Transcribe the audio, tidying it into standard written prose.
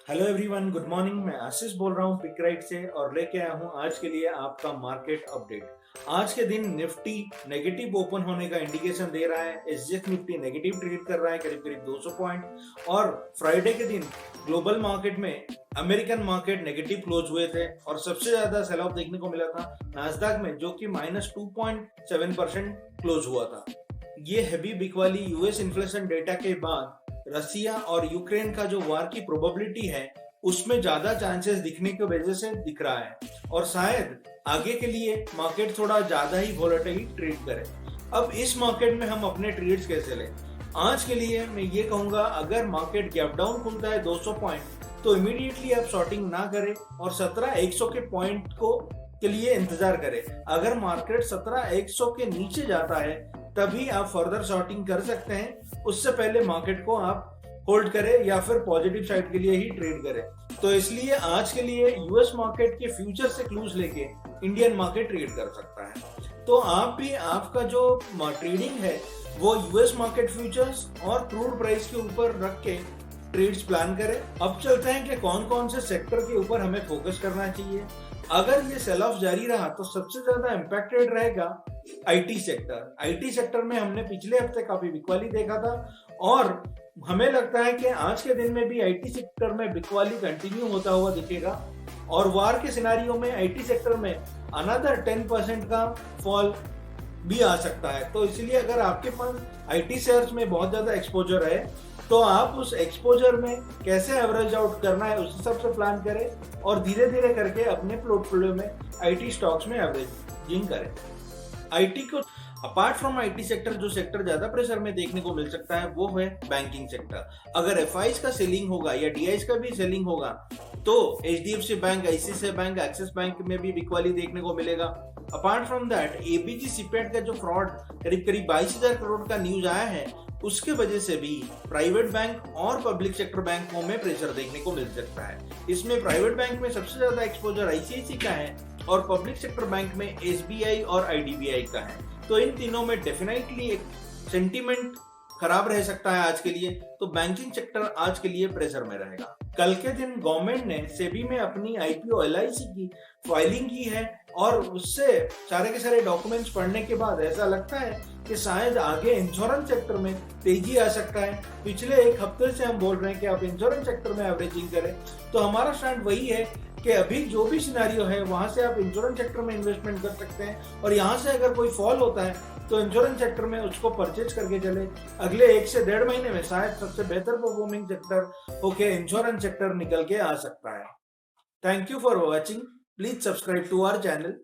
Hello everyone, good morning. मैं आशीष बोल रहा हूँ पिक राइट से और लेके आया हूँ आज के लिए आपका मार्केट अपडेट। आज के दिन निफ्टी नेगेटिव ओपन होने का इंडिकेशन दे रहा है। एसजीएक्स निफ्टी नेगेटिव ट्रेड कर रहा है करीब करीब 200 पॉइंट। और फ्राइडे के दिन ग्लोबल मार्केट में अमेरिकन मार्केट नेगेटिव क्लोज हुए थे और सबसे ज्यादा सेल ऑफ देखने को मिला था नास्डैक में, जो कि -2.7% क्लोज हुआ था। ये हैवी बिक वाली यूएस इन्फ्लेशन डेटा के बाद रसिया और यूक्रेन का जो वार की प्रोबेबिलिटी है उसमें ज्यादा चांसेस दिखने की वजह से दिख रहा है और शायद आगे के लिए मार्केट थोड़ा ज्यादा ही वोलेटाइल ट्रेड करे। अब इस मार्केट में हम अपने ट्रेड्स कैसे लें? आज के लिए मैं ये कहूंगा, अगर मार्केट गैप डाउन खुलता है 200 पॉइंट तो इमीडिएटली आप शॉर्टिंग ना करें और 17,100 के पॉइंट को के लिए इंतजार करें। अगर मार्केट 17,100 के नीचे जाता है तभी आप फर्दर शॉर्टिंग कर सकते हैं। उससे पहले मार्केट को आप होल्ड करें या फिर पॉजिटिव साइड के लिए ही ट्रेड करें। तो इसलिए आज के लिए यूएस मार्केट के फ्यूचर से क्लूज लेके इंडियन मार्केट ट्रेड कर सकता है। तो आप भी आपका जो ट्रेडिंग है वो यूएस मार्केट फ्यूचर्स और क्रूड प्राइस के ऊपर रख के ट्रेड्स प्लान करें। अब चलते हैं कि कौन कौन से सेक्टर के ऊपर हमें फोकस करना चाहिए। अगर ये सेल ऑफ जारी रहा तो सबसे ज्यादा इम्पैक्टेड रहेगा आईटी सेक्टर। आईटी सेक्टर में हमने पिछले हफ्ते काफी बिकवाली देखा था और हमें लगता है कि आज के दिन में भी आईटी सेक्टर में बिकवाली कंटिन्यू होता हुआ दिखेगा और वार के सिनेरियो में आईटी सेक्टर में अनदर 10% का फॉल भी आ सकता है। तो इसलिए अगर आपके पास आईटी शेयर्स में बहुत ज्यादा एक्सपोजर है तो आप उस एक्सपोजर में कैसे एवरेज आउट करना है उस हिसाब से प्लान करें और धीरे धीरे करके अपने पोर्टफोलियो में आईटी स्टॉक्स में एवरेजिंग करें। आईटी को अपार्ट फ्रॉम आईटी सेक्टर जो सेक्टर ज्यादा प्रेशर में देखने को मिल सकता है वो है बैंकिंग सेक्टर। अगर एफआईज का सेलिंग होगा या डीआईज का भी सेलिंग होगा तो HDFC bank, ICICI bank, axis bank में भी बिकवाली देखने को मिलेगा। Apart from that ABG CIPET का जो फ्रॉड करीब करीब 22,000 करोड़ का न्यूज आया है उसके वजह से भी प्राइवेट बैंक और पब्लिक सेक्टर बैंकों में प्रेशर देखने को मिल सकता है। इसमें प्राइवेट बैंक में सबसे ज्यादा एक्सपोजर आईसीआईसीआई का है और पब्लिक सेक्टर बैंक में एसबीआई और आईडीबीआई का है। तो इन तीनों में डेफिनेटली एक सेंटीमेंट खराब रह सकता है आज के लिए। तो बैंकिंग सेक्टर आज के लिए प्रेशर में रहेगा। कल के दिन गवर्नमेंट ने सेबी में अपनी आईपीओ एलआईसी की फाइलिंग की है और उससे सारे के सारे डॉक्यूमेंट्स पढ़ने के बाद ऐसा लगता है कि शायद आगे इंश्योरेंस सेक्टर में तेजी आ सकता है। पिछले एक हफ्ते से हम बोल रहे हैं कि आप इंश्योरेंस सेक्टर में एवरेजिंग करें, तो हमारा स्टैंड वही है कि अभी जो भी सिनेरियो है वहां से आप इंश्योरेंस सेक्टर में इन्वेस्टमेंट कर सकते हैं और यहाँ से अगर कोई फॉल होता है तो इंश्योरेंस सेक्टर में उसको परचेज करके चले। अगले 1 से 1.5 महीने में शायद सबसे बेहतर परफॉर्मिंग सेक्टर होके इंश्योरेंस सेक्टर निकल के आ सकता है। Thank you for watching. Please subscribe to our channel.